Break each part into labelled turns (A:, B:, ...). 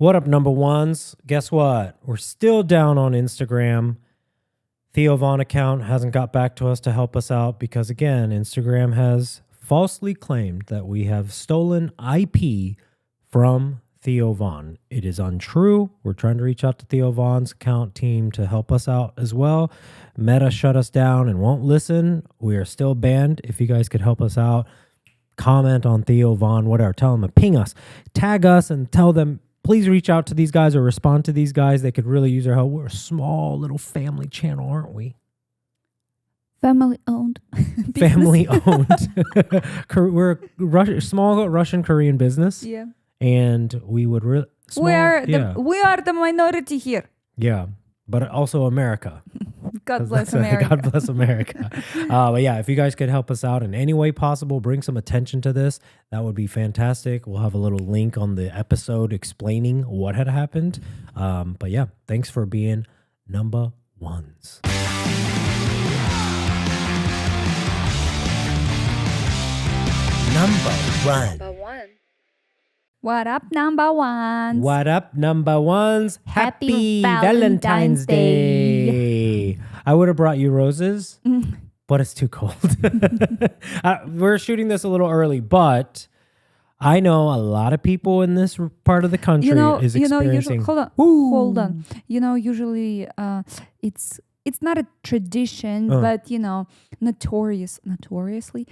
A: What up, number ones? Guess what? We're still down on Instagram. Theo Von account hasn't got back to us to help us out because, again, Instagram has falsely claimed that we have stolen IP from Theo Von. It is untrue. We're trying to reach out to Theo Von's account team to help us out as well. Meta shut us down and won't listen. We are still banned. If you guys could help us out, comment on Theo Von, whatever. Tell them to ping us, tag us, and tell them, please reach out to these guys or respond to these guys. They could really use our help. We're a small little family channel, aren't we?
B: Family owned.
A: Family owned. We're a small Russian Korean business.
B: Yeah.
A: And we would really...
B: We are the minority here.
A: Yeah. But also America.
B: God bless America.
A: God bless America. But yeah, if you guys could help us out in any way possible, bring some attention to this, that would be fantastic. We'll have a little link on the episode explaining what had happened. But yeah, thanks for being number ones. Number one.
B: What up, number ones?
A: What up, number ones? Happy Valentine's Day. I would have brought you roses, but it's too cold. We're shooting this a little early, but I know a lot of people in this part of the country is experiencing...
B: Hold on. Usually it's not a tradition, but, notoriously,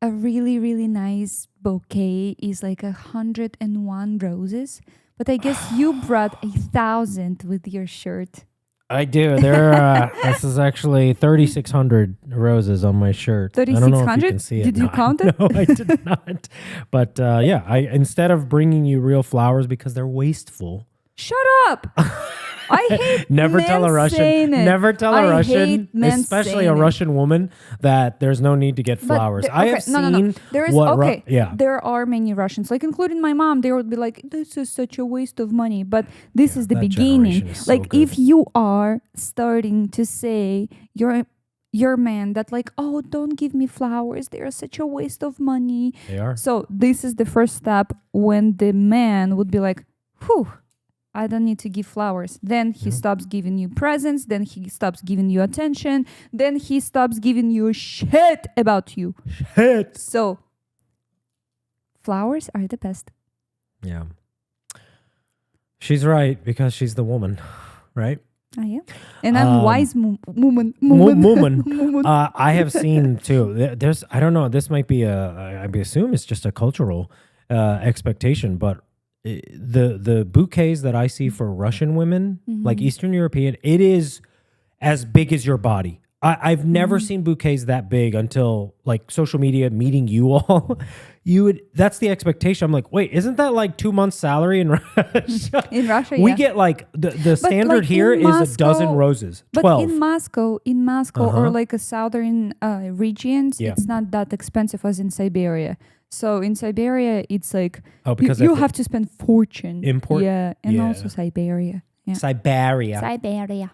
B: a really, really nice bouquet is like 101 roses. But I guess you brought 1,000 with your shirt.
A: I do. This is actually 3,600 roses on my shirt.
B: 3,600?
A: I don't know if you can see it.
B: Did you count it?
A: No, I did not. But instead of bringing you real flowers because they're wasteful.
B: Shut up. I hate
A: Never tell a Russian, especially a Russian woman, that there's no need to get flowers. I have seen
B: there are many Russians, like including my mom. They would be like, "This is such a waste of money," but this is the beginning. Like if you are starting to say your man that like, "Oh, don't give me flowers. They are such a waste of money."
A: They are.
B: So this is the first step when the man would be like, "Whew. I don't need to give flowers." Then he stops giving you presents. Then he stops giving you attention. Then he stops giving you shit about you.
A: Shit.
B: So, flowers are the best.
A: Yeah. She's right because she's the woman, right?
B: Yeah. And I'm wise woman.
A: I have seen too. I don't know. This might be I assume it's just a cultural expectation, but the bouquets that I see for Russian women, like Eastern European, it is as big as your body. I've never seen bouquets that big until like social media, meeting you all. That's the expectation. I'm like, wait, isn't that like 2 months salary in Russia?
B: In Russia,
A: we get like the standard like here is a dozen roses, 12.
B: But in Moscow or like a southern regions, it's not that expensive as in Siberia. So in Siberia, it's like you have to spend fortune.
A: Import?
B: Yeah, and also Siberia. Yeah.
A: Siberia.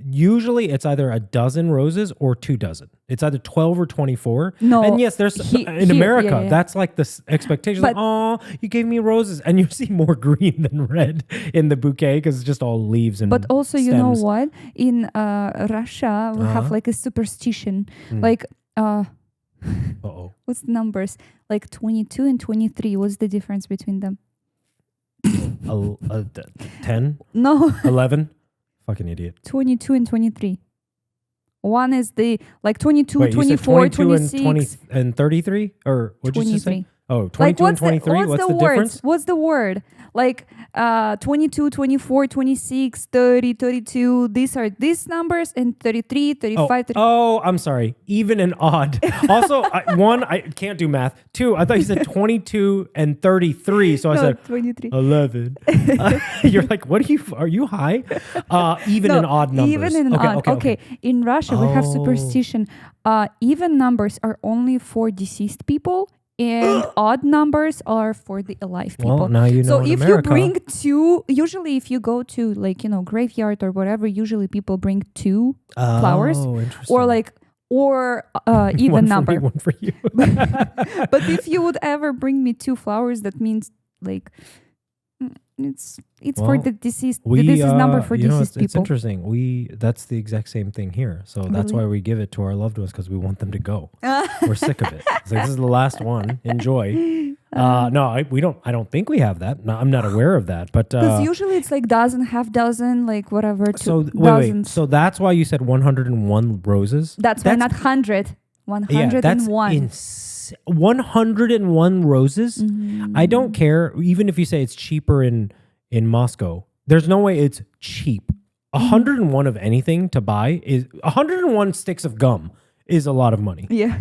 A: Usually it's either a dozen roses or 2 dozen. It's either 12 or 24.
B: No.
A: And yes, there's in America, that's like the expectation. Like, oh, you gave me roses. And you see more green than red in the bouquet because it's just all leaves and
B: But also,
A: stems.
B: you know what? In Russia, we have like a superstition. Like... What's the numbers? Like 22 and 23. What's the difference between them?
A: 10?
B: No.
A: 11? Fucking idiot.
B: 22 and 23. One is the like 22,
A: Wait,
B: 24,
A: 22
B: 26.
A: and 33? Or what did you say? Oh, 22
B: like
A: and 23? What's the difference?
B: What's the word? Like 22, 24, 26, 30, 32. These are these numbers, and 33, 35, 30.
A: Oh, I'm sorry. Even and odd. Also, one, I can't do math. 2, I thought you said 22 and 33. So I said
B: 23.
A: 11. You're like, what are you high? Even and odd numbers.
B: Even and odd. Okay. In Russia, we have superstition. Even numbers are only for deceased people. And odd numbers are for the alive people.
A: Well, now you know.
B: So if you bring 2, usually if you go to like, graveyard or whatever, usually people bring 2 flowers.
A: Interesting.
B: Or like or even
A: one
B: number.
A: For me, one for you.
B: But if you would ever bring me 2 flowers, that means like it's for the deceased. This is number for deceased people.
A: It's interesting. That's the exact same thing here. So that's why we give it to our loved ones, because we want them to go. We're sick of it. It's like, this is the last one. Enjoy. No, we don't. I don't think we have that. No, I'm not aware of that. But
B: because usually it's like dozen, half dozen, like whatever.
A: So wait. So that's why you said 101 roses.
B: That's why not 100. 101.
A: Yeah, that's 101 roses.
B: Mm-hmm.
A: I don't care. Even if you say it's cheaper in Moscow, there's no way it's cheap. 101 of anything to buy is 101 sticks of gum is a lot of money.
B: Yeah.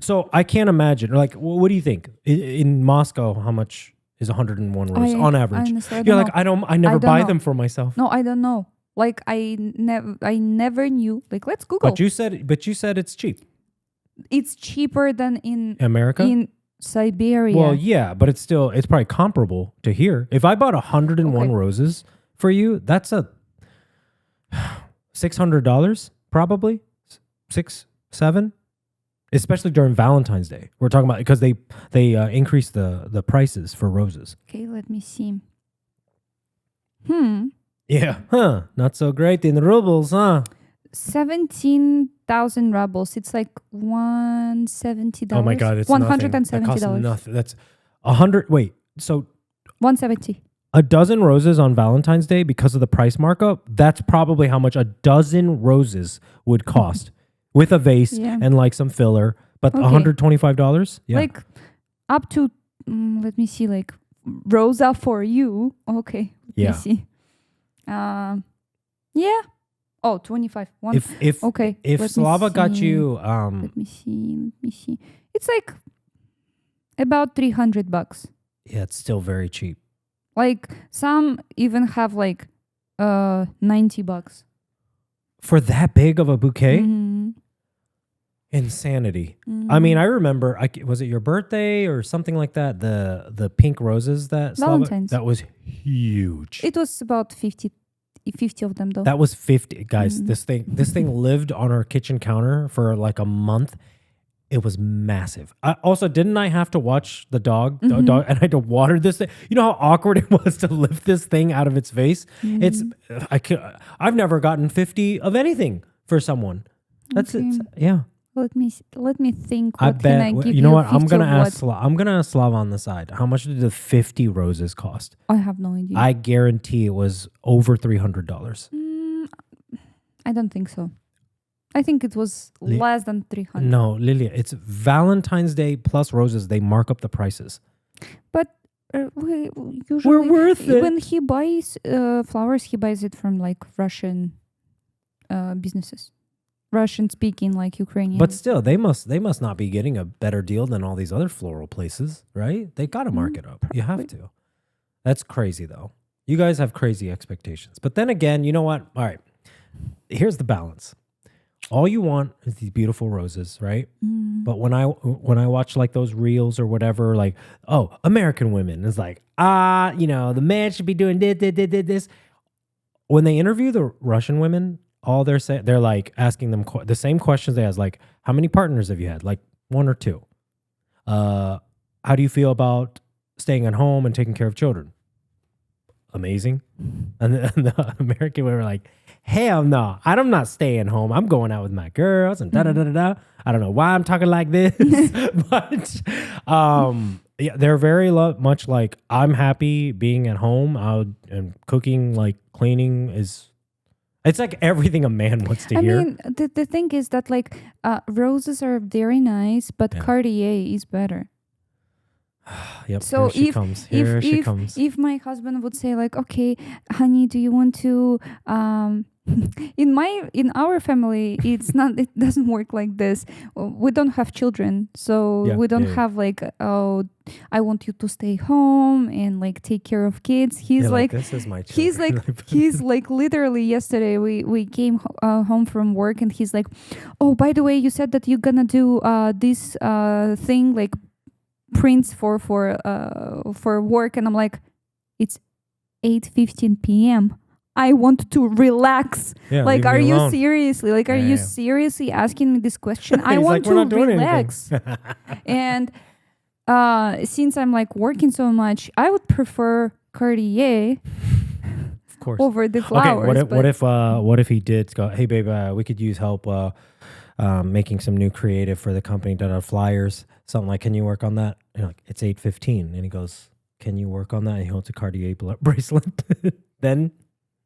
A: So I can't imagine. Like, what do you think in Moscow? How much is 101 roses on average? You're like, I never buy them for myself.
B: No, I don't know. Like I never knew. Like, let's Google.
A: But you said it's cheap.
B: It's cheaper than in
A: America,
B: in Siberia.
A: Well, yeah, but it's probably comparable to here. If I bought 101 roses for you, that's a $600 probably, 6-7, especially during Valentine's Day. We're talking about because they increased the prices for roses.
B: Okay, let me see.
A: Yeah, not so great in rubles,
B: 17,000 rubles. It's like $170.
A: Oh my God, it's
B: $170.
A: That costs nothing. That's 100. Wait, so
B: 170.
A: A dozen roses on Valentine's Day, because of the price markup, that's probably how much a dozen roses would cost with a vase and like some filler. But $125. Yeah,
B: like up to let me see, like Rosa for you. Okay, let me see. Yeah. Oh, 25.
A: If Slava got you,
B: let me see. It's like about $300.
A: Yeah, it's still very cheap.
B: Like some even have like $90
A: for that big of a bouquet.
B: Mm-hmm.
A: Insanity. Mm-hmm. I mean, I remember. Was it your birthday or something like that? The pink roses that
B: Valentine's.
A: That was huge.
B: It was about 50 of them though.
A: That was 50, guys. Mm-hmm. This thing lived on our kitchen counter for like a month. It was massive. Didn't I have to watch the dog, and I had to water this thing? You know how awkward it was to lift this thing out of its vase? Mm-hmm. I've never gotten 50 of anything for someone. That's it. Yeah.
B: Let me think.
A: What can I give you? You know what? I'm gonna ask Slav on the side. How much did the 50 roses cost?
B: I have no idea.
A: I guarantee it was over $300.
B: I don't think so. I think it was less than 300.
A: No, Liliya, it's Valentine's Day plus roses. They mark up the prices.
B: But usually
A: we're worth it.
B: When he buys flowers, he buys it from like Russian businesses. Russian speaking, like Ukrainian.
A: But still, they must not be getting a better deal than all these other floral places, right? They got to mark it up. Probably. You have to. That's crazy, though. You guys have crazy expectations. But then again, you know what? All right. Here's the balance. All you want is these beautiful roses, right? Mm. But when I watch like those reels or whatever, like, oh, American women is like, the man should be doing this. When they interview the Russian women, all they're saying, they're like asking them the same questions they ask, like, how many partners have you had? Like 1 or 2. How do you feel about staying at home and taking care of children? Amazing. And the American women were like, hell no, I'm not staying home. I'm going out with my girls and da-da-da-da-da. I don't know why I'm talking like this, but yeah, they're very much like, I'm happy being at home and cooking, like cleaning is... It's like everything a man wants to hear.
B: I mean, the thing is that like roses are very nice, but Cartier is better.
A: Yep.
B: So
A: here she comes.
B: If my husband would say like, okay, honey, do you want to in our family it doesn't work like this. We don't have children, so we don't have like, oh, I want you to stay home and like take care of kids. He's like,
A: this is my children.
B: he's like literally yesterday we came home from work and he's like, oh, by the way, you said that you're gonna do this thing like prints for work, and I'm like, it's 8:15 p.m. I want to relax.
A: Yeah,
B: like,
A: leave
B: are
A: me
B: you
A: alone.
B: seriously? Like, are you seriously asking me this question? I want
A: We're
B: to
A: not doing
B: relax. And since I'm like working so much, I would prefer Cartier.
A: Of course.
B: Over the flowers.
A: Okay, what if he did go, hey babe, we could use help making some new creative for the company, flyers, something like, can you work on that? And you're like, it's 8:15, and he goes, can you work on that? And he holds a Cartier bracelet. Then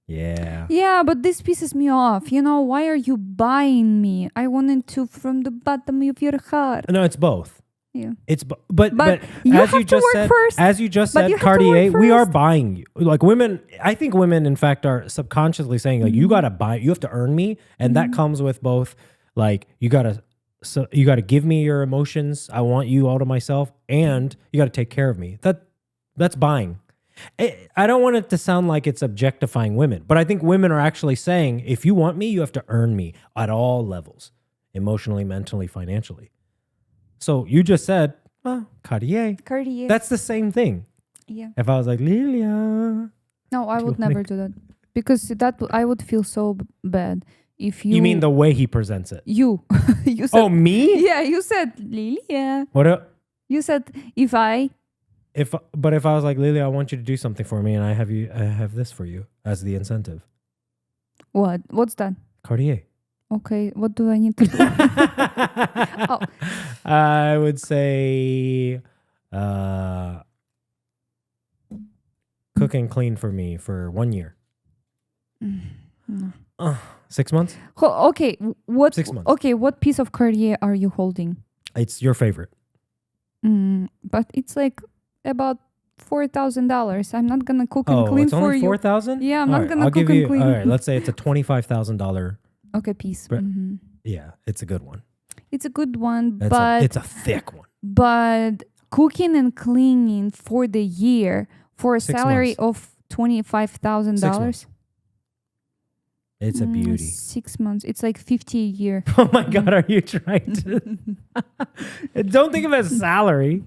A: yeah,
B: but this pisses me off. Why are you buying me? I wanted to from the bottom of your heart.
A: No, it's both.
B: Yeah,
A: it's but
B: you
A: as
B: have
A: you just
B: to work
A: said,
B: first.
A: as you just said, Cartier, we are buying you. Like women, I think women, in fact, are subconsciously saying like, you gotta buy, you have to earn me, and that comes with both. Like you gotta give me your emotions. I want you all to myself, and you gotta take care of me. That's buying. I don't want it to sound like it's objectifying women, but I think women are actually saying, if you want me, you have to earn me at all levels, emotionally, mentally, financially. So you just said, Cartier. That's the same thing.
B: Yeah.
A: If I was like, Liliya.
B: No, I would never do that. Because I would feel so bad if you...
A: You mean the way he presents it?
B: You said...
A: Oh, me?
B: Yeah, you said, Liliya. You said,
A: But if I was like, Liliya, I want you to do something for me, and I have this for you as the incentive.
B: What? What's that?
A: Cartier.
B: Okay, what do I need to do?
A: I would say cook and clean for me for 1 year. No. 6 months?
B: Okay, what?
A: 6 months.
B: Okay, what piece of Cartier are you holding?
A: It's your favorite.
B: But it's like about $4,000. I'm not gonna cook and clean for you.
A: Oh, it's only $4,000?
B: Yeah, I'm not gonna cook and clean.
A: All right, let's say it's a $25,000.
B: Okay, piece.
A: Yeah, it's a good one.
B: It's a good one,
A: it's a thick one.
B: But cooking and cleaning for the year for a salary of $25,000.
A: It's a beauty.
B: 6 months. It's like $50 a year.
A: Oh my God, are you trying to? Don't think of it as salary.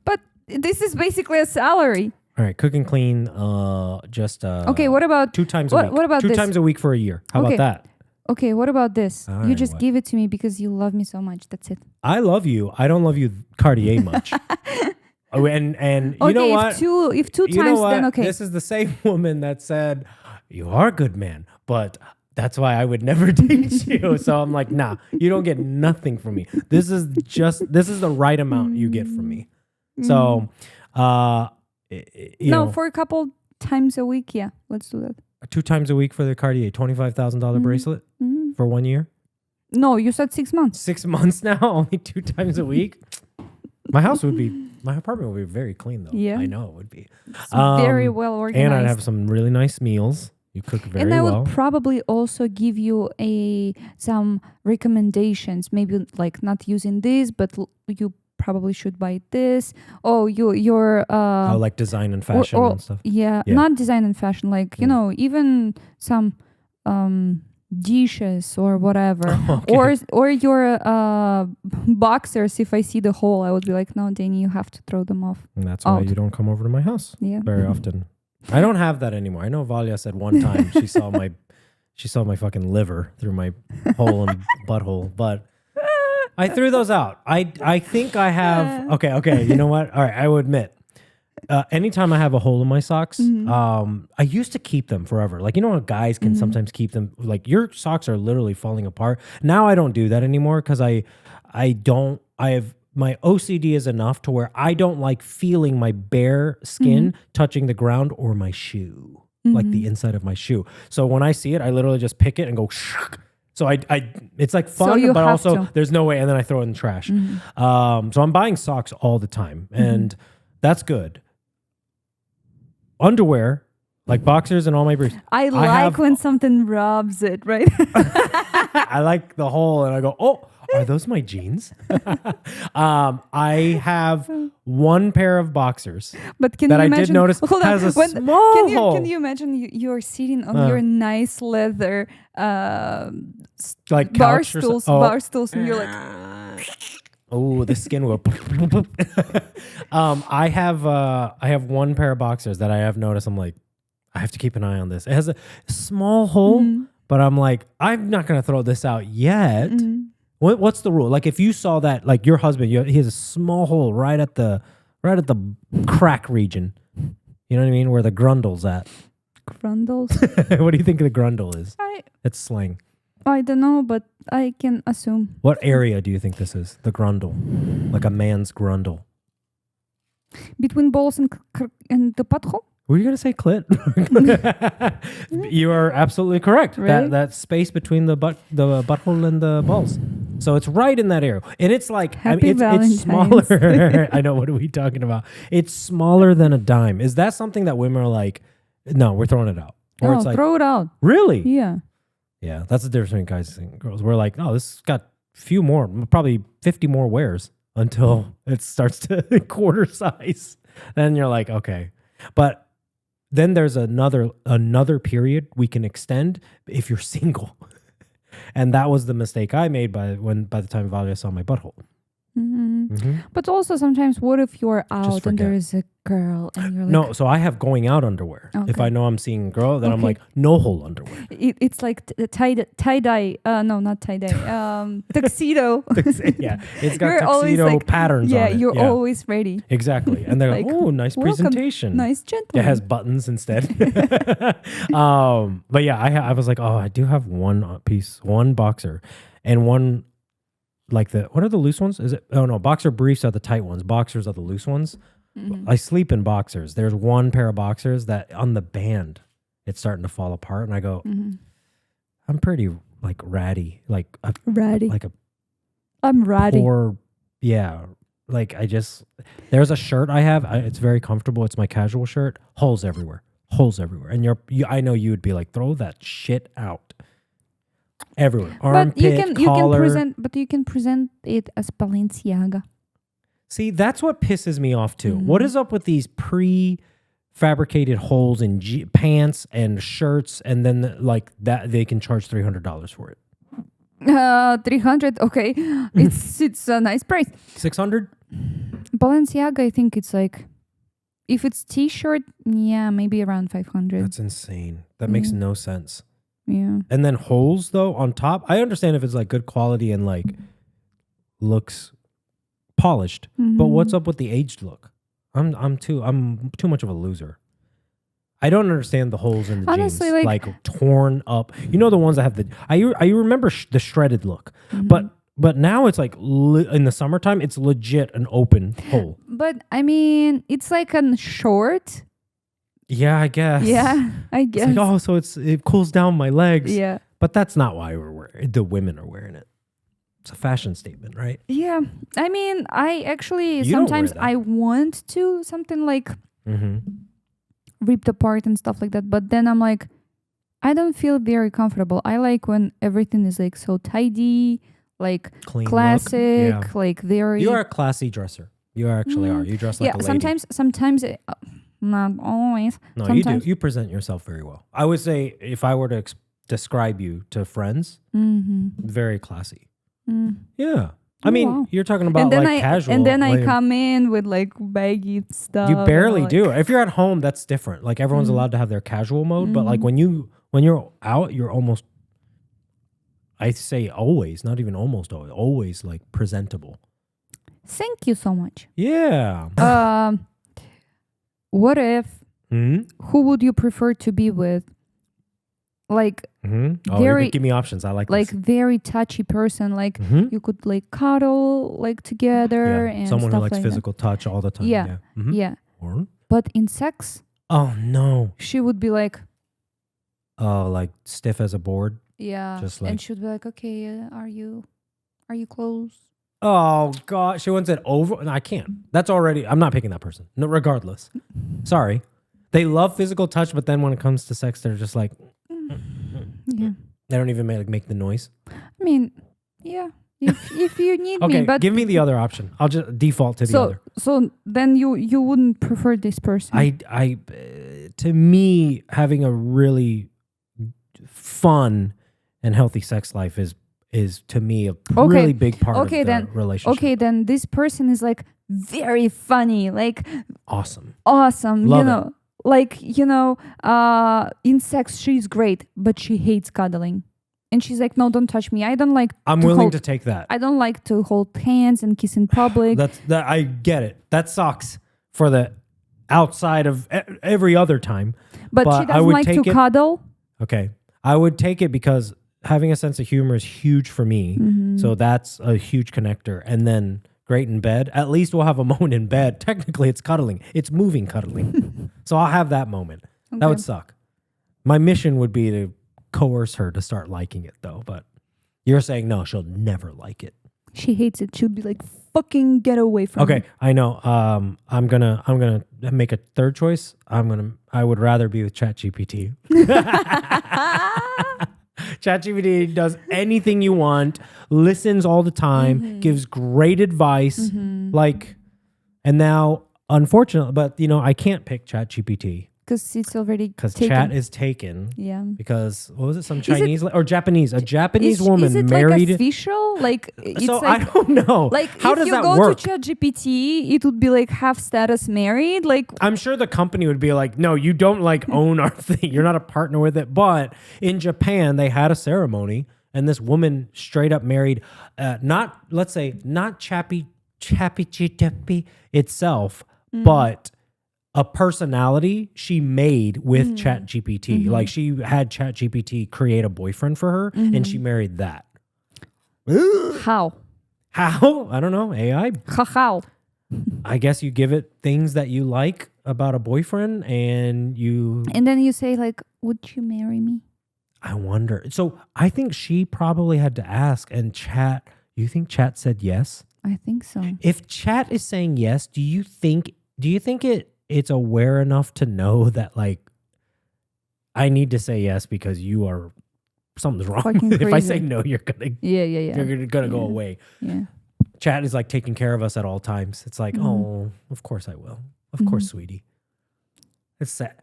B: But this is basically a salary.
A: All right, cook and clean.
B: Okay, what about
A: 2 times a week?
B: What about
A: 2 times a week for a year? How about that?
B: Okay, what about this?
A: All
B: you just give it to me because you love me so much. That's it.
A: I love you. I don't love you Cartier much. And you know what?
B: If two times, then okay.
A: This is the same woman that said, you are a good man, but that's why I would never date you. So I'm like, nah, you don't get nothing from me. This is the right amount you get from me. So,
B: for a couple times a week, yeah, let's do that.
A: 2 times a week for the Cartier $25,000 bracelet for 1 year.
B: No, you said 6 months.
A: 6 months now, only 2 times a week. My apartment would be very clean though.
B: Yeah,
A: I know it would be.
B: Very well organized.
A: And I'd have some really nice meals. You cook very well.
B: And I would probably also give you some recommendations. Maybe like not using this, but you probably should buy this. Oh, your
A: like design and fashion and stuff.
B: Yeah, not design and fashion. Like even some dishes or whatever. Okay. Or your boxers. If I see the hole, I would be like, no, Danny, you have to throw them off.
A: And that's why you don't come over to my house.
B: Yeah,
A: very often. I don't have that anymore. I know Valia said one time she saw my fucking liver through my hole and butthole, but I threw those out. I think I have. Okay. You know what? All right. I will admit. Anytime I have a hole in my socks, I used to keep them forever. Like, how guys can sometimes keep them. Like, your socks are literally falling apart. Now I don't do that anymore because my OCD is enough to where I don't like feeling my bare skin touching the ground or my shoe, like the inside of my shoe. So when I see it, I literally just pick it and go. So it's like fun, but also there's no way. And then I throw it in the trash. So I'm buying socks all the time, and that's good. Underwear, like boxers and all my briefs.
B: I like when something rubs it, right?
A: I like the hole, and I go, oh, are those my jeans? I have one pair of boxers
B: but can that you imagine,
A: I did notice has a small hole.
B: Can you imagine you're sitting on your nice leather
A: like
B: bar stools, and you're like...
A: Oh, the skin will. I have one pair of boxers that I have noticed. I'm like, I have to keep an eye on this. It has a small hole, but I'm like, I'm not going to throw this out yet. What's the rule? Like if you saw that, like your husband, he has a small hole right at the crack region. You know what I mean? Where the grundle's at.
B: Grundles?
A: What do you think the grundle is? It's slang.
B: I don't know, but I can assume.
A: What area do you think this is? The grundle. Like a man's grundle.
B: Between balls and the butthole?
A: Were you going to say clit? You are absolutely correct.
B: Really?
A: That space between the butthole and the balls. So it's right in that area. And it's like, it's smaller. I know, what are we talking about? It's smaller than a dime. Is that something that women are like, no, we're throwing it out? Or it's like,
B: throw it out.
A: Really?
B: Yeah.
A: Yeah, that's the difference between guys and girls. We're like, oh, this has got few more, probably 50 more wears until it starts to quarter size. Then you're like, okay. But then there's another period we can extend if you're single. And that was the mistake I made by the time Valia saw my butthole.
B: But also sometimes, what if you're out and there is a girl and you're like...
A: No, so I have going out underwear. Okay. If I know I'm seeing a girl, then I'm like, no hole underwear.
B: It's like tie-dye. No, not tie-dye. Tuxedo.
A: Yeah, it's got tuxedo patterns on it.
B: Yeah, you're always ready.
A: Exactly. And they're like, oh, nice presentation.
B: Nice gentleman.
A: It has buttons instead. But yeah, I was like, oh, I do have one boxer and one... Like what are the loose ones? Is it? Oh no, boxer briefs are the tight ones. Boxers are the loose ones. I sleep in boxers. There's one pair of boxers that on the band, it's starting to fall apart, and I go, I'm pretty like ratty,
B: ratty.
A: Like
B: I'm ratty.
A: Like there's a shirt I have. It's very comfortable. It's my casual shirt. Holes everywhere, and I know you would be like, throw that shit out. Everywhere. Armpit, collar.
B: You can present it as Balenciaga.
A: See, that's what pisses me off too. What is up with these pre-fabricated holes in pants and shirts, and then like that they can charge $300 for it?
B: 300. Okay, it's a nice price.
A: 600.
B: Balenciaga, I think it's like, if it's t-shirt, yeah, maybe around 500.
A: That's insane. That makes no sense.
B: Yeah.
A: And then holes though on top. I understand if it's like good quality and like looks polished, but what's up with the aged look? I'm too much of a loser. I don't understand the holes in the jeans, like torn up. You know the ones that have the. I remember the shredded look, but now it's like in the summertime, it's legit an open hole.
B: But I mean, it's like a short.
A: Yeah, I guess.
B: Yeah, I guess.
A: It's like, so it cools down my legs.
B: Yeah.
A: But that's not why the women are wearing it. It's a fashion statement, right?
B: Yeah. I mean, I actually sometimes I want to something like ripped apart and stuff like that. But then I'm like, I don't feel very comfortable. I like when everything is like so tidy, like clean classic, like very...
A: You are a classy dresser. You actually are. You dress like a lady.
B: Sometimes... Not always.
A: No, sometimes. You do. You present yourself very well. I would say if I were to describe you to friends, very classy. Yeah. I mean, you're talking about like casual.
B: And then I come in with like baggy stuff.
A: You barely do. If you're at home, that's different. Like everyone's allowed to have their casual mode, but like when you're out, you're almost, I say always, not even almost always like presentable.
B: Thank you so much.
A: Yeah.
B: What if, who would you prefer to be with? Like,
A: very, give me options. I like
B: this. Very touchy person. Like, you could like cuddle like together and
A: someone
B: stuff
A: who likes
B: like
A: physical touch all the time.
B: Yeah. But in sex,
A: oh no,
B: she would be like,
A: like stiff as a board.
B: Yeah, just like, and she'd be like, okay, are you close?
A: Oh God, she wants it over. No, I can't. That's already. I'm not picking that person. No, regardless. Sorry, they love physical touch, but then when it comes to sex, they're just like, yeah. They don't even make the noise.
B: I mean, yeah. If you need me, but
A: give me the other option. I'll just default to the other.
B: So then you wouldn't prefer this person.
A: To me, having a really fun and healthy sex life is to me a really big part of the relationship. Okay,
B: then this person is like very funny, like
A: awesome.
B: Love it. like, in sex she's great, but she hates cuddling. And she's like, no, don't touch me. I don't like
A: I'm willing to take that.
B: I don't like to hold hands and kiss in public.
A: I get it. That sucks for the outside of every other time.
B: But she doesn't like to cuddle.
A: Okay. I would take it because having a sense of humor is huge for me.
B: Mm-hmm.
A: So that's a huge connector. And then great in bed. At least we'll have a moment in bed. Technically, it's cuddling. It's moving cuddling. So I'll have that moment. Okay. That would suck. My mission would be to coerce her to start liking it, though. But you're saying no, she'll never like it.
B: She hates it. She'll be like, fucking get away from me.
A: Okay, I know. I'm gonna make a third choice. I would rather be with ChatGPT. ChatGPT does anything you want, listens all the time, gives great advice. And now, unfortunately, but I can't pick ChatGPT.
B: Because it's already
A: because chat is taken.
B: Yeah.
A: Because what was it? Some Chinese or Japanese? A Japanese woman
B: is it
A: married.
B: Like official? Like it's
A: so
B: like,
A: I don't know.
B: Like
A: how
B: if
A: does
B: you
A: that
B: go
A: work?
B: to ChatGPT, it would be like half status married. Like
A: I'm sure the company would be like, no, you don't like own our thing. You're not a partner with it. But in Japan, they had a ceremony, and this woman straight up married, not Chappy itself, but a personality she made with ChatGPT. Like she had ChatGPT create a boyfriend for her and she married that.
B: How?
A: I don't know. AI?
B: How?
A: I guess you give it things that you like about a boyfriend and
B: then you say like, would you marry me?
A: I wonder. So I think she probably had to ask and Chat, you think Chat said yes?
B: I think so.
A: If Chat is saying yes, do you think it's aware enough to know that like I need to say yes because something's wrong. If I say no, you're gonna you're gonna go away.
B: Yeah.
A: Chat is like taking care of us at all times. It's like, oh, of course I will. Of course, sweetie. It's sad.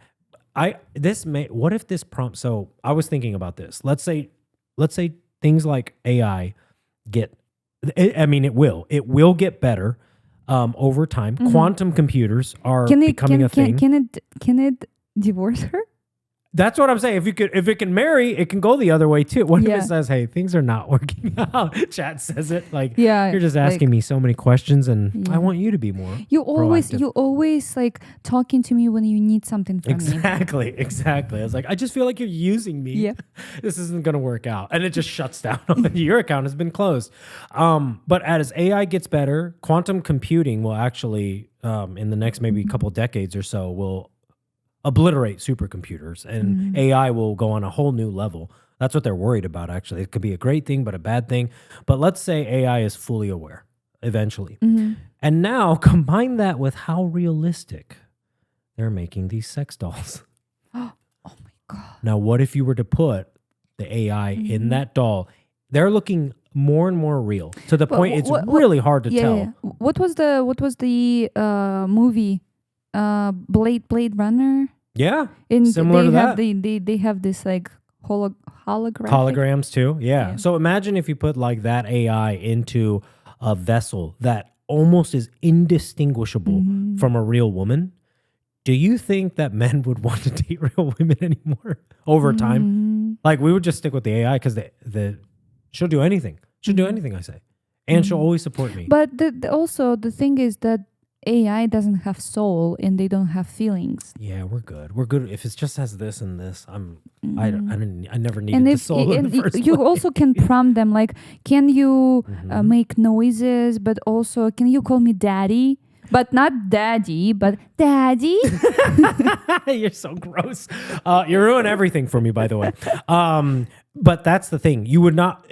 A: What if this prompt? So I was thinking about this. Let's say things like AI it will get better. Over time, quantum computers are becoming a thing.
B: Can it divorce her?
A: That's what I'm saying. If it can marry, it can go the other way too. What if it says, "Hey, things are not working out"? Chat says it like, "You're just asking me so many questions, and I want you to be more."
B: You always like talking to me when you need something from me.
A: Exactly. I was like, I just feel like you're using me.
B: Yeah.
A: This isn't gonna work out, and it just shuts down. Your account has been closed. But as AI gets better, quantum computing will actually, in the next maybe couple decades or so, will obliterate supercomputers, and AI will go on a whole new level. That's what they're worried about, actually. It could be a great thing, but a bad thing. But let's say AI is fully aware eventually. And now combine that with how realistic they're making these sex dolls.
B: Oh my God.
A: Now, what if you were to put the AI in that doll? They're looking more and more real to the point it's really hard to tell.
B: Yeah. What was the movie? Blade Runner.
A: Yeah, similar to that.
B: They have this like
A: holograms too. Yeah. So imagine if you put like that AI into a vessel that almost is indistinguishable from a real woman. Do you think that men would want to date real women anymore over time? Like we would just stick with the AI because she'll do anything. She'll do anything I say, and she'll always support me.
B: But also the thing is that AI doesn't have soul and they don't have feelings.
A: Yeah, we're good. We're good. If it just has this and this, I never needed the soul in the first place.
B: You also can prompt them like, can you make noises, but also can you call me daddy? But not daddy, but daddy.
A: You're so gross. You ruin everything for me, by the way. But that's the thing. You would not.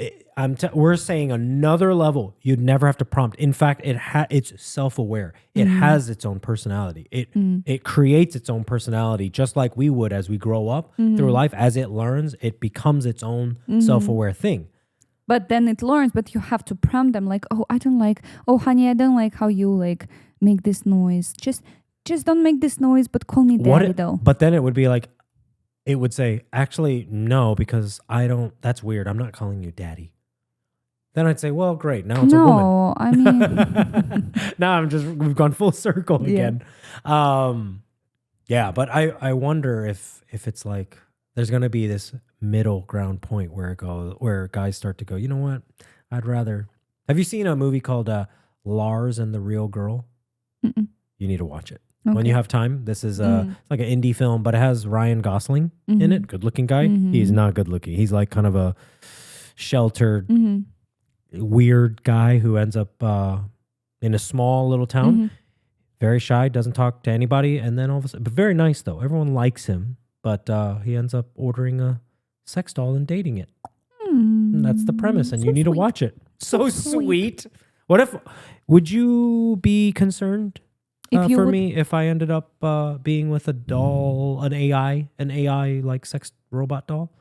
A: We're saying another level. You'd never have to prompt. In fact, it's self-aware. It has its own personality. It creates its own personality, just like we would as we grow up through life. As it learns, it becomes its own self-aware thing.
B: But then it learns. But you have to prompt them like, oh, honey, I don't like how you like make this noise. Just don't make this noise. But call me daddy though.
A: But then it would be like, it would say, actually, no, because I don't. That's weird. I'm not calling you daddy. Then I'd say, well, great. Now it's a woman.
B: No, I mean.
A: Now we've gone full circle again. Yeah, but I wonder if it's like there's gonna be this middle ground point where guys start to go, you know what? I'd rather. Have you seen a movie called Lars and the Real Girl?
B: Mm-mm.
A: You need to watch it
B: Okay.
A: when you have time. This is it's like an indie film, but it has Ryan Gosling in it. Good looking guy. He's not good looking. He's like kind of a sheltered, weird guy who ends up in a small little town. Very shy, doesn't talk to anybody, and then all of a sudden, but very nice though. Everyone likes him, but he ends up ordering a sex doll and dating it. And that's the premise, and you need to watch it. So sweet. What if? Would you be concerned for me if I ended up being with a doll, an AI like sex robot doll?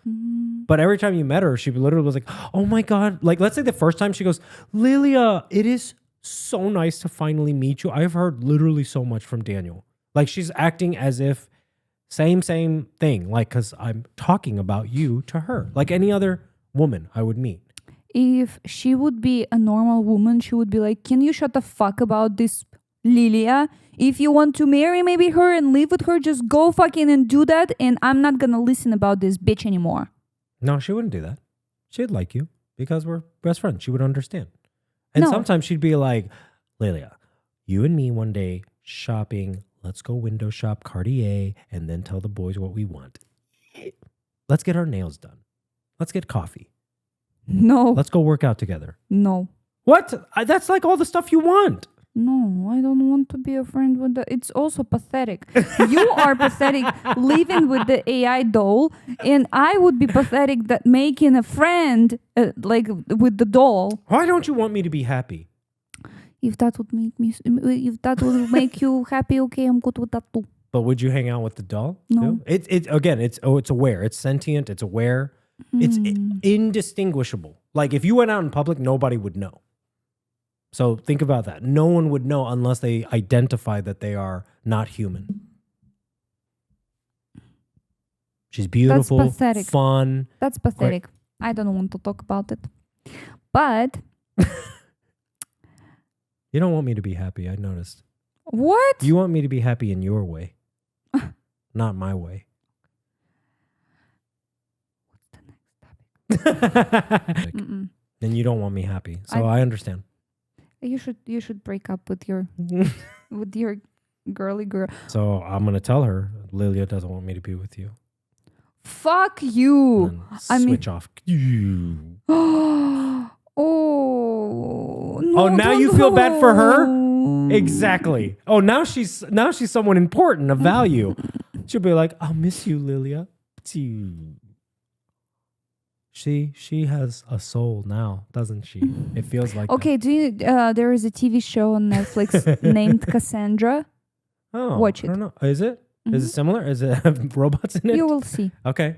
A: But every time you met her, she literally was like, "Oh my god!" Like, let's say the first time she goes, "Liliya, it is so nice to finally meet you. I've heard literally so much from Daniel." Like, she's acting as if same thing. Like, because I'm talking about you to her, like any other woman I would meet.
B: If she would be a normal woman, she would be like, "Can you shut the fuck about this, Liliya? If you want to marry maybe her and live with her, just go fucking and do that. And I'm not gonna listen about this bitch anymore."
A: No, she wouldn't do that. She'd like you because we're best friends. She would understand. And sometimes she'd be like, "Liliya, you and me one day shopping. Let's go window shop Cartier and then tell the boys what we want. Let's get our nails done. Let's get coffee.
B: No.
A: Let's go work out together."
B: No.
A: What? That's like all the stuff you want.
B: No, I don't want to be a friend with that. It's also pathetic. You are pathetic living with the AI doll, and I would be pathetic that making a friend like with the doll.
A: Why don't you want me to be happy?
B: If that would make you happy, okay, I'm good with that too.
A: But would you hang out with the doll?
B: No.
A: Too? It's aware. It's sentient. It's aware. It's indistinguishable. Like if you went out in public, nobody would know. So think about that. No one would know unless they identify that they are not human. She's beautiful,
B: that's pathetic.
A: fun.
B: That's pathetic. Great. I don't want to talk about it. But
A: you don't want me to be happy, I noticed.
B: What?
A: You want me to be happy in your way, not my way.
B: What's the next topic?
A: And you don't want me happy, so I understand.
B: You should break up with your girly girl.
A: So I'm gonna tell her Liliya doesn't want me to be with you.
B: Fuck you!
A: Switch off.
B: Oh, no,
A: oh! Now you feel bad for her? Exactly. Oh, now she's someone important, of value. She'll be like, "I'll miss you, Liliya." She has a soul now, doesn't she? It feels like
B: okay.
A: That.
B: Do you? There is a TV show on Netflix named Cassandra.
A: Oh,
B: watch it.
A: I don't know. Is it? Mm-hmm. Is it similar? Is it have robots in it?
B: You will see.
A: Okay.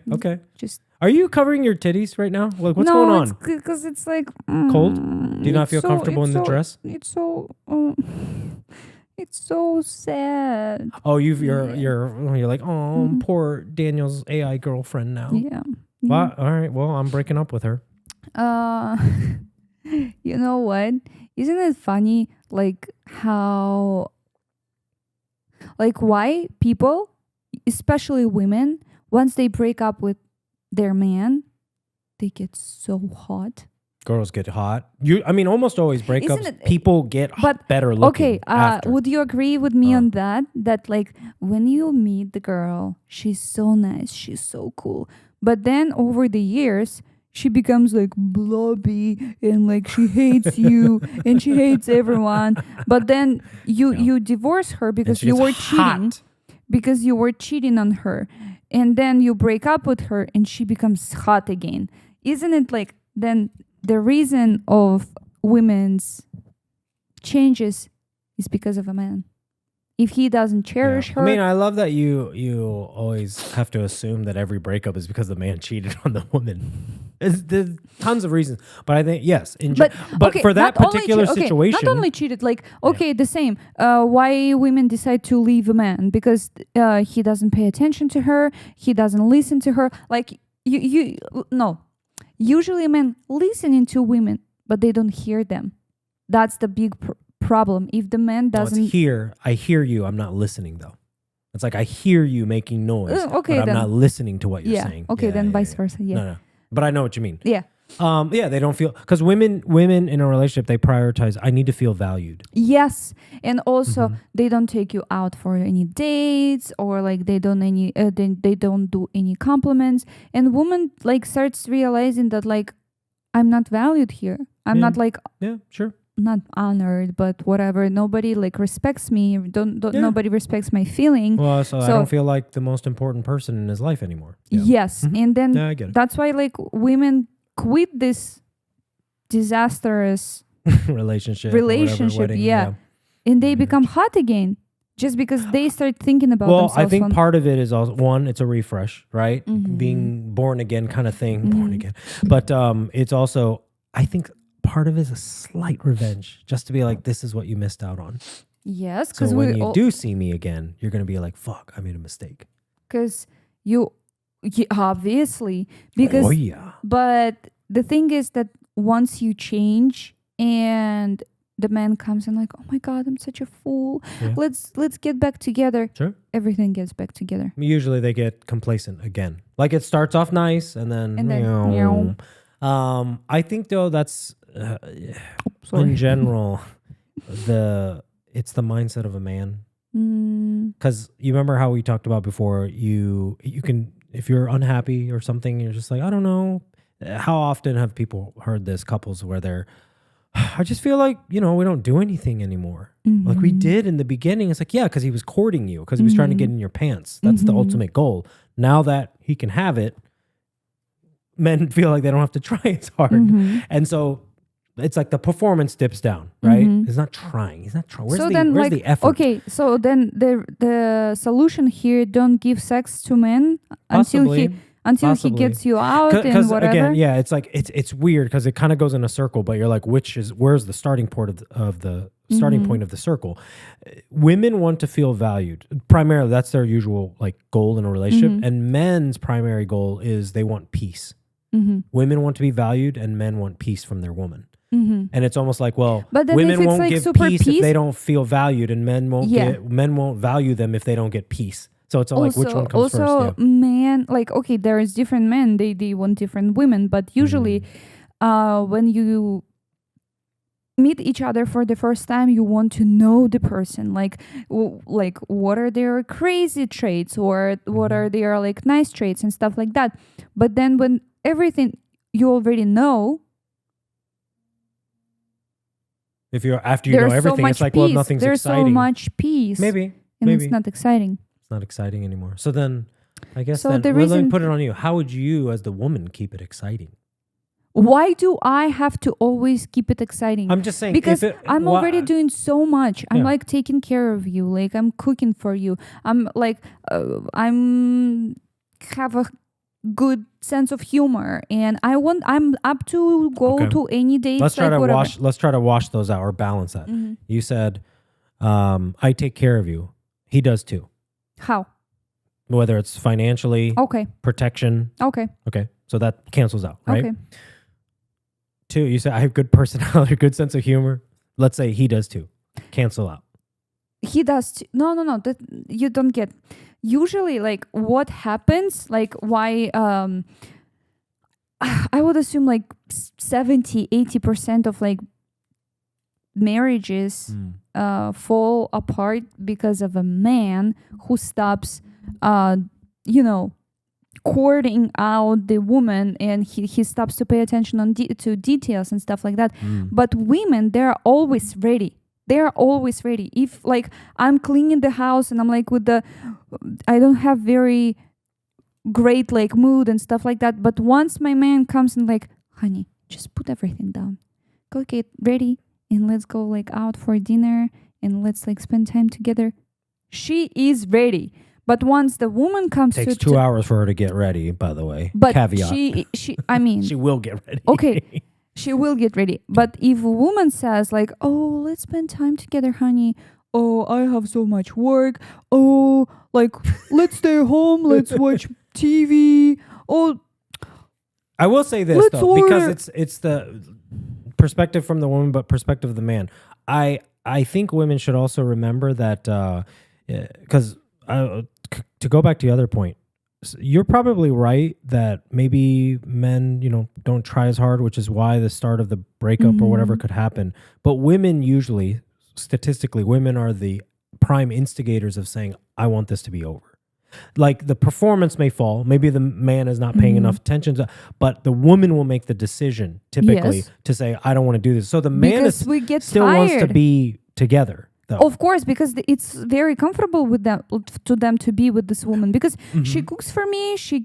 B: Just.
A: Are you covering your titties right now? Like, what's going on?
B: No, because it's like
A: cold. Do you not feel comfortable in the dress?
B: It's so sad.
A: Oh, you're like, oh, poor Daniel's AI girlfriend now.
B: Yeah.
A: Well, all right. Well, I'm breaking up with her.
B: You know what? Isn't it funny? Like how, like why people, especially women, once they break up with their man, they get so hot.
A: Girls get hot. Almost always breakups. People get better looking.
B: Okay.
A: After.
B: Would you agree with me on that? That like when you meet the girl, she's so nice, she's so cool. But then over the years, she becomes like blobby and like she hates you and she hates everyone. But then you divorce her because you were cheating. Because you were cheating on her. And then you break up with her and she becomes hot again. Isn't it like then the reason of women's changes is because of a man? If he doesn't cherish her.
A: I love that you always have to assume that every breakup is because the man cheated on the woman. There's tons of reasons. But I think, yes. But for that particular situation.
B: Not only cheated, like, the same. Why women decide to leave a man? Because he doesn't pay attention to her. He doesn't listen to her. Like, no. Usually men listening to women, but they don't hear them. That's the big problem. If the man doesn't
A: I hear you. I'm not listening though. It's like I hear you making noise, but I'm not listening to what you're saying.
B: Okay, then vice versa. Yeah.
A: No. But I know what you mean.
B: Yeah.
A: They don't feel, because women in a relationship, they prioritize, I need to feel valued.
B: Yes. And also they don't take you out for any dates, or like they don't do any compliments. And woman like starts realizing that like I'm not valued here. I'm not like not honored, but whatever. Nobody like respects me. Nobody respects my feeling.
A: Well, so I don't feel like the most important person in his life anymore. Yeah.
B: Yes. And then
A: I get it.
B: That's why like women quit this disastrous
A: relationship,
B: wedding, and they become hot again just because they start thinking about themselves.
A: I think part of it is also, one, it's a refresh, right? Being born again kind of thing, born again. But it's also, I think part of it is a slight revenge, just to be like, this is what you missed out on.
B: Yes, because
A: so when you do see me again, you're going to be like, fuck, I made a mistake.
B: Because obviously, because but the thing is that once you change and the man comes and like, oh my god, I'm such a fool, let's get back together.
A: Sure,
B: everything gets back together.
A: Usually they get complacent again. Like it starts off nice and then I think though that's in general it's the mindset of a man. Because you remember how we talked about before, you can, if you're unhappy or something, you're just like, I don't know. How often have people heard this, couples where I just feel like, we don't do anything anymore. Like we did in the beginning. It's like, yeah, because he was courting you, because he was trying to get in your pants. That's the ultimate goal. Now that he can have it, men feel like they don't have to try as hard. And so it's like the performance dips down, right? He's not trying. He's not trying. Where's the effort? Okay,
B: so then the solution here, don't give sex to men until he gets you out and whatever.
A: Again, yeah, it's like it's weird because it kind of goes in a circle, but you're like, where's the starting point of the starting point of the circle? Women want to feel valued. Primarily, that's their usual like goal in a relationship, and men's primary goal is they want peace. Women want to be valued, and men want peace from their woman. And it's almost like, well, women won't give peace if they don't feel valued, and men won't value them if they don't get peace. So it's all like, which one comes first?
B: Also, men, like, okay, there is different men, they want different women, but usually when you meet each other for the first time, you want to know the person, like what are their crazy traits, or what are their like nice traits and stuff like that. But then when everything you already know,
A: after you know everything, it's like, well, nothing's exciting.
B: There's so much peace.
A: Maybe.
B: It's not exciting.
A: It's not exciting anymore. So then, I guess let me put it on you. How would you, as the woman, keep it exciting?
B: Why do I have to always keep it exciting?
A: I'm just saying.
B: Because I'm already doing so much. I'm like taking care of you. Like I'm cooking for you. I'm like, I'm have a good sense of humor, and I'm up to go to any dates.
A: Let's try to wash those out or balance that. You said I take care of you. He does too.
B: How?
A: Whether it's financially, protection.
B: Okay.
A: So that cancels out, right?
B: Okay.
A: 2, you said I have good personality, good sense of humor. Let's say he does too. Cancel out.
B: He does too. No. That you don't get. Usually, like, what happens, like, why, I would assume, like, 70-80% of, like, marriages fall apart because of a man who stops, courting out the woman, and he stops to pay attention to details and stuff like that. But women, they're always ready. They're always ready. If like I'm cleaning the house and I'm like I don't have very great like mood and stuff like that. But once my man comes and like, honey, just put everything down. Go get ready and let's go like out for dinner and let's like spend time together. She is ready. But once the woman comes,
A: takes 2 hours for her to get ready, by the way.
B: But
A: caveat.
B: she I mean,
A: she will get ready.
B: Okay. She will get ready. But if a woman says like, oh, let's spend time together, honey. Oh, I have so much work. Oh, like, let's stay home. Let's watch TV. Oh,
A: I will say this though, because it's the perspective from the woman, but perspective of the man. I think women should also remember that because to go back to the other point, you're probably right that maybe men, don't try as hard, which is why the start of the breakup or whatever could happen. But women usually, statistically, women are the prime instigators of saying, I want this to be over. Like the performance may fall. Maybe the man is not paying enough attention to, but the woman will make the decision typically to say, I don't want to do this. So the man still wants to be together.
B: Of course, because it's very comfortable with them to be with this woman because she cooks for me. She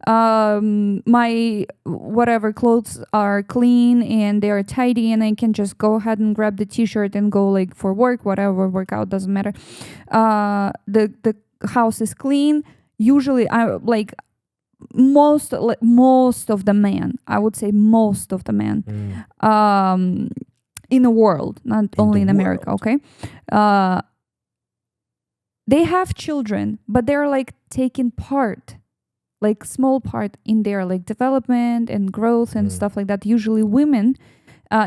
B: my whatever clothes are clean and they are tidy, and I can just go ahead and grab the t-shirt and go like for work, whatever workout, doesn't matter. The house is clean. Usually, I like most of the men. I would say most of the men. In the world, not only in America, okay? They have children, but they're like taking part, like small part in their like development and growth and stuff like that. Usually women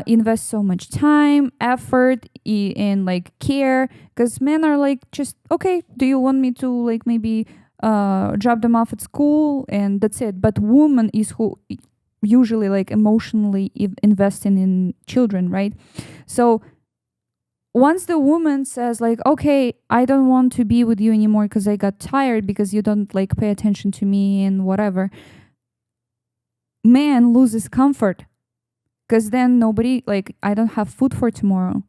B: invest so much time, effort, and like care, because men are like just, okay, do you want me to like maybe drop them off at school and that's it. But woman is who usually like emotionally investing in children, right? So once the woman says like, okay, I don't want to be with you anymore because I got tired because you don't like pay attention to me and whatever, man loses comfort because then nobody, like, I don't have food for tomorrow.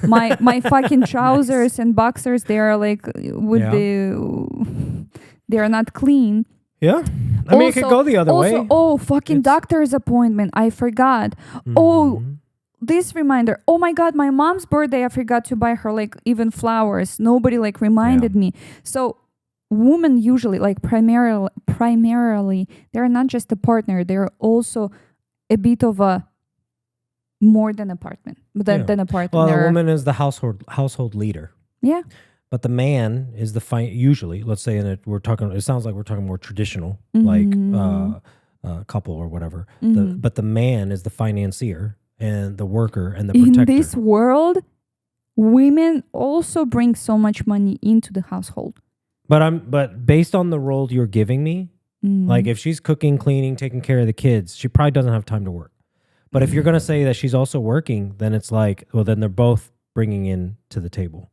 B: my fucking trousers and boxers, they are like they are not clean.
A: Yeah. I mean, it could go the other way.
B: Oh, fucking doctor's appointment. I forgot. Oh, this reminder. Oh my God, my mom's birthday. I forgot to buy her like even flowers. Nobody like reminded me. So women usually like primarily, they're not just a partner. They're also a bit of a more than a partner. Than a partner.
A: Well, the woman is the household leader.
B: Yeah.
A: But the man is usually, let's say it sounds like we're talking more traditional, like couple or whatever. But the man is the financier and the worker and the protector.
B: In this world, women also bring so much money into the household.
A: But based on the role you're giving me, like if she's cooking, cleaning, taking care of the kids, she probably doesn't have time to work. But if you're going to say that she's also working, then it's like, well, then they're both bringing in to the table.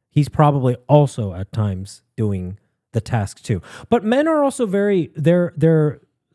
A: He's probably also at times doing the task too. But men are also they're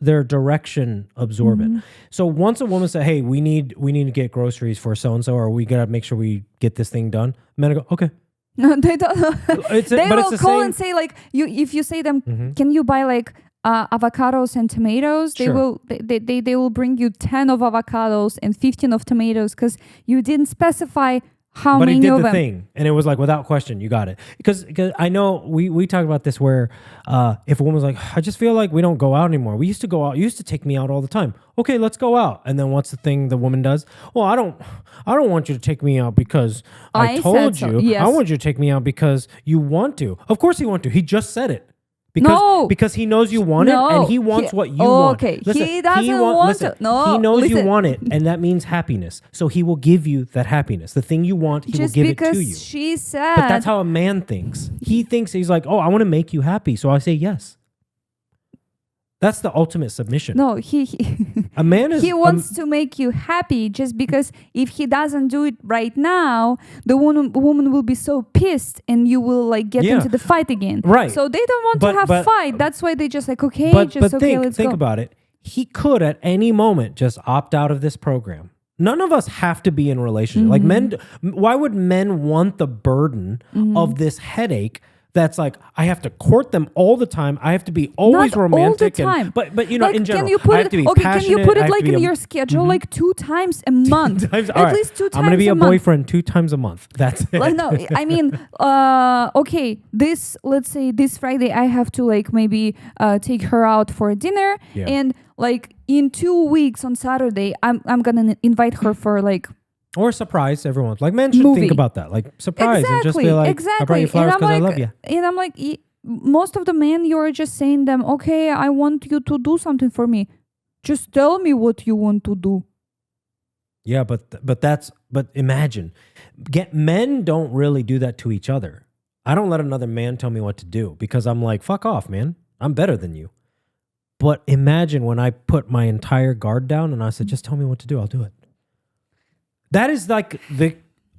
A: direction absorbent. So once a woman says, "Hey, we need to get groceries for so and so, or we gotta make sure we get this thing done," men go, "Okay."
B: No, they don't. They will call and say like, if you say them, "Can you buy like avocados and tomatoes?" They will bring you 10 of avocados and 15 of tomatoes because you didn't specify. But he did the thing,
A: and it was like without question, you got it. Because I know we talked about this where if a woman's like, I just feel like we don't go out anymore. We used to go out. You used to take me out all the time. Okay, let's go out. And then what's the thing the woman does? Well, I don't want you to take me out because I told you. Yes. I want you to take me out because you want to. Of course he want to. He just said it. Because he knows you want it and he wants what you want.
B: Okay, listen, he doesn't want it. No,
A: he knows you want it, and that means happiness. So he will give you that happiness. The thing you want, he will give it to you.
B: Just because she said.
A: But that's how a man thinks. He thinks he's like, oh, I want to make you happy, so I say yes. That's the ultimate submission.
B: No,
A: a man is.
B: He wants to make you happy just because if he doesn't do it right now, the woman will be so pissed and you will like get into the fight again.
A: Right.
B: So they don't want to have fight. That's why they just like, okay, let's go.
A: Think about it. He could at any moment just opt out of this program. None of us have to be in a relationship. Like men, why would men want the burden of this headache? That's like, I have to court them all the time. I have to be always romantic.
B: All the time.
A: But in general,
B: I have to be passionate. Can you put it like in your schedule, like 2 times a month? At least 2 times a month.
A: I'm going to be a boyfriend 2 times a month. That's it.
B: No, I mean, okay, let's say this Friday, I have to like maybe take her out for dinner. Yeah. And like in 2 weeks on Saturday, I'm going to invite her for like,
A: or surprise everyone. Like men should think about that. Like surprise and just be like, I brought you flowers because I love you.
B: And I'm like, most of the men, you're just saying them, okay, I want you to do something for me. Just tell me what you want to do.
A: Yeah, but imagine, men don't really do that to each other. I don't let another man tell me what to do because I'm like, fuck off, man. I'm better than you. But imagine when I put my entire guard down and I said, just tell me what to do. I'll do it. That is like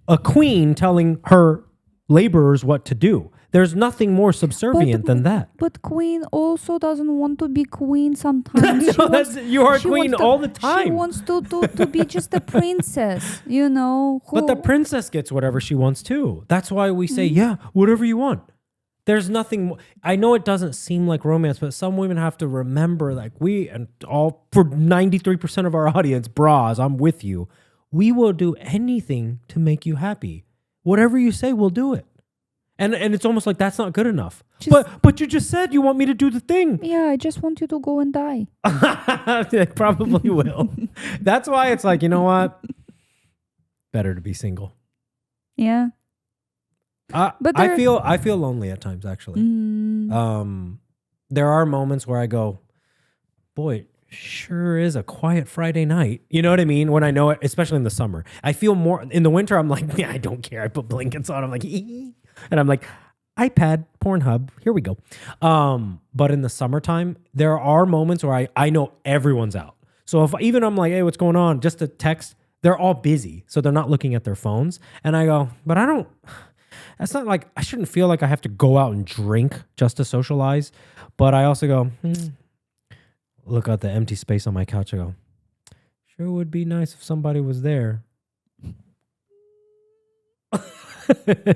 A: a queen telling her laborers what to do. There's nothing more subservient than that.
B: But queen also doesn't want to be queen sometimes.
A: You are a queen all the time.
B: She wants to be just a princess, you know.
A: But the princess gets whatever she wants too. That's why we say, yeah, whatever you want. There's nothing more. I know it doesn't seem like romance, but some women have to remember, like and all for 93% of our audience, bras, I'm with you. We will do anything to make you happy. Whatever you say, we'll do it. And it's almost like that's not good enough. But you just said you want me to do the thing.
B: Yeah, I just want you to go and die.
A: They probably will. That's why it's like, you know what? Better to be single.
B: Yeah.
A: But I feel lonely at times, actually. There are moments where I go, boy, sure is a quiet Friday night. You know what I mean? When I know it, especially in the summer. I feel more in the winter. I'm like, yeah, I don't care. I put blankets on. I'm like, and I'm like, iPad, Pornhub, here we go. But in the summertime, there are moments where I know everyone's out. So if even I'm like, hey, what's going on? Just a text, they're all busy. So they're not looking at their phones. And I go, but that's not like, I shouldn't feel like I have to go out and drink just to socialize. But I also go, look at the empty space on my couch. I go, sure would be nice if somebody was there.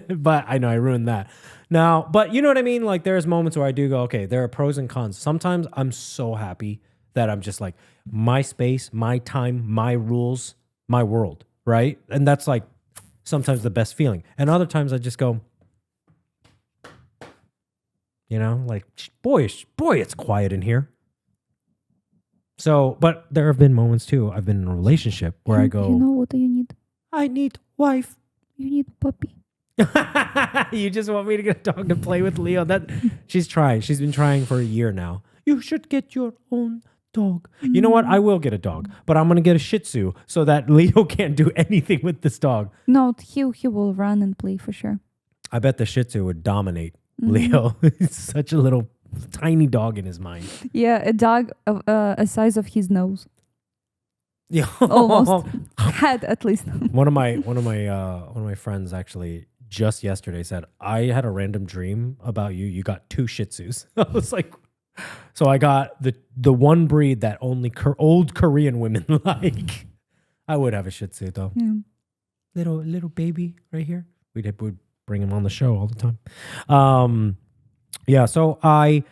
A: But I know I ruined that. Now, but you know what I mean? Like there's moments where I do go, okay, there are pros and cons. Sometimes I'm so happy that I'm just like my space, my time, my rules, my world, right? And that's like sometimes the best feeling. And other times I just go, you know, like, boy, it's quiet in here. So, but there have been moments too. I've been in a relationship where I go,
B: you know what do you need?
A: I need wife.
B: You need puppy.
A: You just want me to get a dog to play with, Leo? That she's trying. She's been trying for a year now. You should get your own dog. You know what? I will get a dog, but I'm gonna get a Shih Tzu so that Leo can't do anything with this dog.
B: No, he will run and play for sure.
A: I bet the Shih Tzu would dominate Leo. He's such a little tiny dog in his mind.
B: Yeah, a dog of a size of his nose.
A: Yeah,
B: almost head at least.
A: One of my friends actually just yesterday said, I had a random dream about you. You got 2 Shih Tzus. I was like, so I got the one breed that only old Korean women like. I would have a Shih Tzu though. Yeah. Little baby right here. We'd bring him on the show all the time. Yeah. So I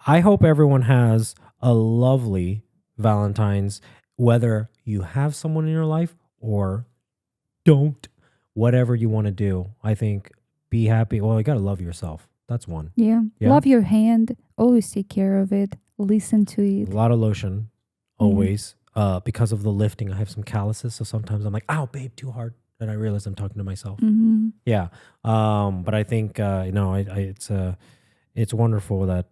A: hope everyone has a lovely Valentine's, whether you have someone in your life or don't. Whatever you want to do, I think be happy. Well, you got to love yourself. That's one.
B: Yeah. Love your hand. Always take care of it. Listen to it. A
A: lot of lotion. Always. Because of the lifting, I have some calluses. So sometimes I'm like, ow, babe, too hard. And I realize I'm talking to myself. Mm-hmm. Yeah. But I think, it's wonderful that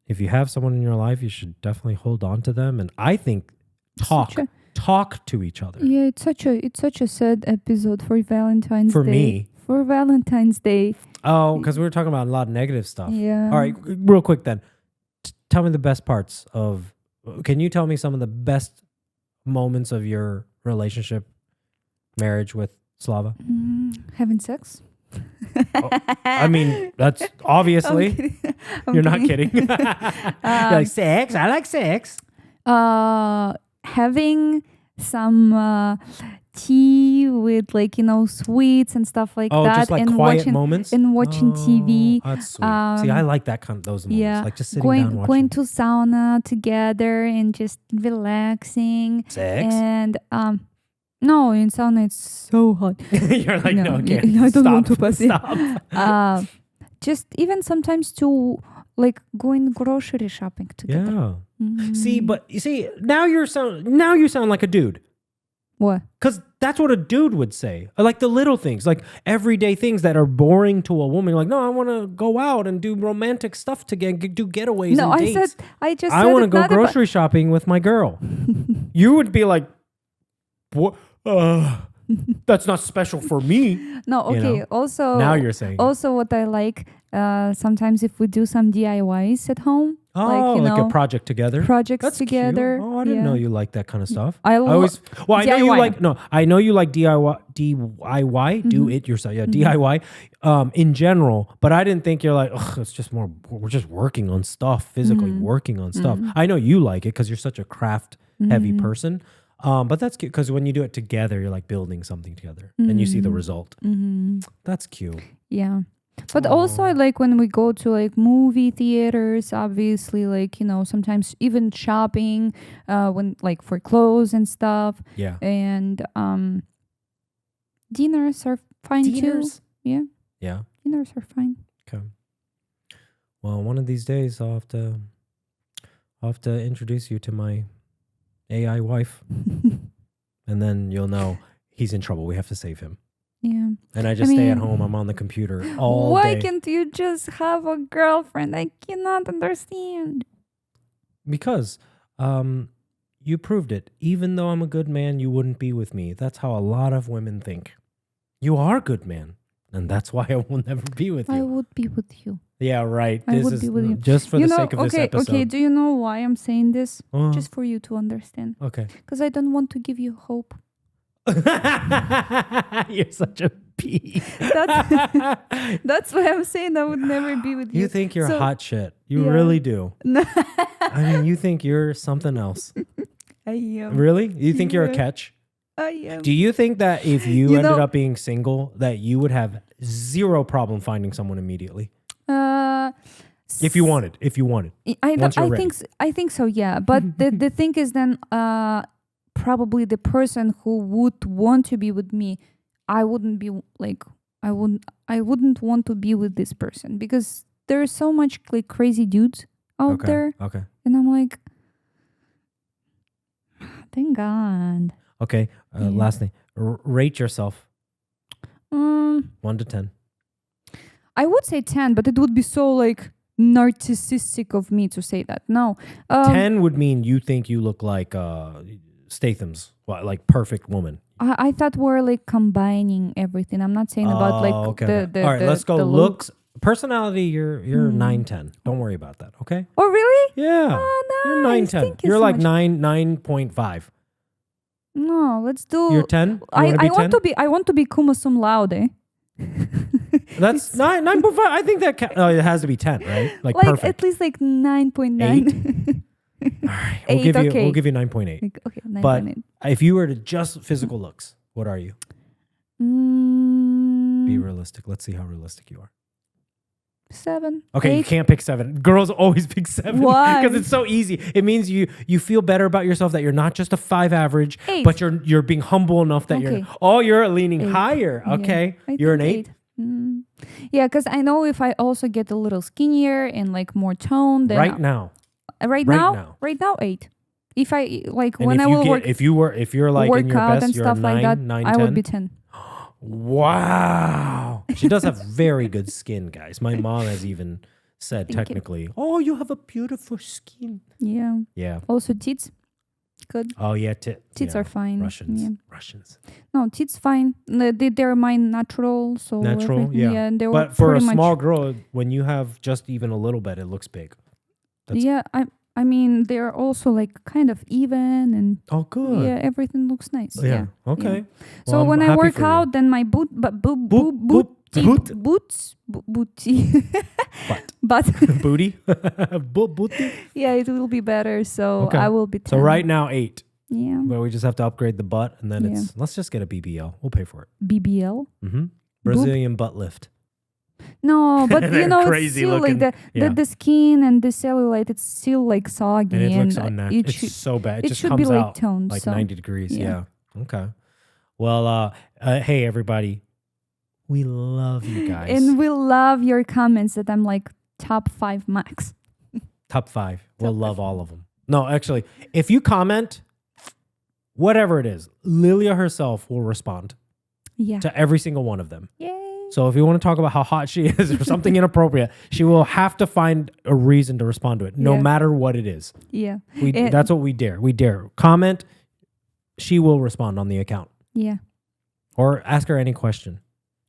A: if you have someone in your life, you should definitely hold on to them. And I think talk to each other.
B: Yeah, it's such a sad episode for Valentine's Day.
A: For me.
B: For Valentine's Day.
A: Oh, because we were talking about a lot of negative stuff.
B: Yeah.
A: All right, real quick then. Tell me the best parts of... Can you tell me some of the best moments of your relationship, marriage with Slava?
B: Having sex.
A: I mean, that's obviously... You're not kidding. You're like, sex? I like sex.
B: Having some tea with sweets and stuff like that.
A: Just like
B: and
A: quiet moments?
B: And watching TV.
A: That's sweet. See, I like those moments.
B: Yeah.
A: Like just sitting down watching.
B: Going to sauna together and just relaxing.
A: Sex?
B: And no, in sauna it's so hot.
A: You're like, no, okay.
B: I don't want to pass it.
A: Stop.
B: Just even sometimes to going grocery shopping together.
A: Yeah. Mm-hmm. Now you sound like a dude.
B: What?
A: Because that's what a dude would say. Like the little things, like everyday things that are boring to a woman. Like, no, I want to go out and do romantic stuff together, do getaways and dates. I want to go grocery shopping with my girl. You would be like, what? That's not special for me.
B: No, okay. Also,
A: now you're saying.
B: Also, what I like Sometimes if we do some DIYs at home.
A: Oh, like a project together.
B: Projects
A: That's
B: together.
A: Cute. Oh, I didn't know you like that kind of stuff.
B: I always.
A: Well, I know you like. No, I know you like DIY. DIY. Do it yourself. Yeah, DIY. In general, but I didn't think you're like. Ugh, it's just more. We're just working on stuff, physically working on stuff. I know you like it because you're such a craft heavy person. But that's cute because when you do it together, you're like building something together, and you see the result. That's cute.
B: Yeah. But also I like when we go to like movie theaters, obviously, like, sometimes even shopping, when like for clothes and stuff.
A: Yeah.
B: And dinners are fine too. Yeah.
A: Yeah.
B: Dinners are fine.
A: Okay. Well, one of these days I'll have to introduce you to my AI wife. And then you'll know he's in trouble. We have to save him.
B: Yeah.
A: And I just stay at home. I'm on the computer all day.
B: Why can't you just have a girlfriend? I cannot understand.
A: Because you proved it. Even though I'm a good man, you wouldn't be with me. That's how a lot of women think. You are a good man. And that's why I will never be with you.
B: I would be with you.
A: Yeah, right.
B: I would be with you.
A: Just for the sake of this episode.
B: Okay, do you know why I'm saying this? Just for you to understand.
A: Okay.
B: Because I don't want to give you hope.
A: You're such a pea.
B: That's why I'm saying I would never be with you.
A: You think you're hot shit. You really do. I mean, you think you're something else.
B: I am.
A: Really? You think you're a catch?
B: I am.
A: Do you think that if you ended up being single, that you would have zero problem finding someone immediately? If you wanted.
B: I think so, yeah. But the thing is then probably the person who would want to be with me, I wouldn't want to be with this person because there's so much like crazy dudes out there. Okay. And I'm like, thank God.
A: Okay. Last thing. Rate yourself. 1 to 10.
B: I would say 10, but it would be so like narcissistic of me to say that. No.
A: 10 would mean you think you look like Statham's, like perfect woman.
B: I thought we're like combining everything. I'm not saying about like the
A: all right, let's go looks. Personality, you're 9-10. Don't worry about that, okay?
B: Oh, really?
A: Yeah.
B: Oh, nice.
A: You're 9-10. You're like 9.5.
B: No, let's do.
A: You're 10?
B: I want to be cum laude.
A: That's 9.5. I think that it has to be 10, right? Like perfect.
B: At least like 9.9.
A: All right. We'll give you 9.8.
B: Okay, 9.8.
A: But if you were to just physical looks, what are you? Be realistic. Let's see how realistic you are.
B: 7.
A: Okay,
B: 8.
A: You can't pick 7. Girls always pick 7.
B: Why?
A: Because it's so easy. It means you feel better about yourself that you're not just a 5 average,
B: 8.
A: but you're being humble enough that you're leaning 8. Higher. Okay, you're an 8.
B: Yeah, because I know if I also get a little skinnier and like more toned, then
A: right now,
B: 8. If I like
A: and
B: when I will work,
A: if you're like
B: work
A: in your
B: out
A: best,
B: and
A: you're
B: stuff
A: 9,
B: like that,
A: 9,
B: I
A: 10.
B: would be 10.
A: Wow, she does have very good skin, guys. My mom has even said technically, "Oh, you have a beautiful skin."
B: Yeah.
A: Yeah.
B: Also tits, good.
A: Oh yeah, tits
B: are fine.
A: Russians.
B: No, tits fine. They're mine natural. So
A: natural, yeah.
B: And they were
A: but for a
B: much
A: small girl, when you have just even a little bit, it looks big.
B: I mean, they're also like kind of even and
A: good.
B: Yeah, everything looks nice. Yeah.
A: Okay.
B: Yeah. Well, so when I work out, then my booty.
A: Booty. Booty.
B: Yeah, it will be better. So I will be 10.
A: So right now 8.
B: Yeah.
A: But we just have to upgrade the butt, and then let's just get a BBL. We'll pay for it.
B: BBL.
A: Brazilian butt lift.
B: No, but it's still
A: looking,
B: like the skin and the cellulite, it's still like soggy.
A: And it looks unnatural. It's so bad. It just
B: should
A: comes
B: be like
A: out
B: toned,
A: like
B: so.
A: 90 degrees. Yeah. Okay. Well, hey, everybody. We love you guys.
B: And we love your comments that I'm like top 5 max.
A: Top 5. We'll love all of them. No, actually, if you comment, whatever it is, Liliya herself will respond to every single one of them.
B: Yay.
A: So if you want to talk about how hot she is or something inappropriate, she will have to find a reason to respond to it, no matter what it is.
B: Yeah.
A: That's what we dare. We dare. Comment, she will respond on the account.
B: Yeah.
A: Or ask her any question.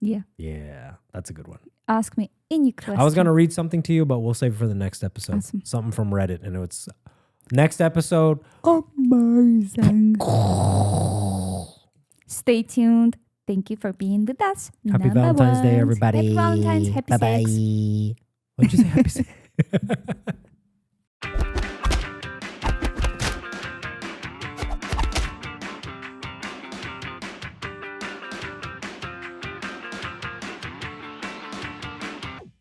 B: Yeah.
A: Yeah, that's a good one.
B: Ask me Any question.
A: I was going to read something to you, but we'll save it for the next episode.
B: Awesome.
A: Something from Reddit. And it's next episode.
B: Amazing. Stay tuned. Thank you for being with us.
A: Happy Valentine's Day, everybody.
B: Happy Valentine's. Happy
A: Bye-bye.
B: sex.
A: What'd you say? Happy sex?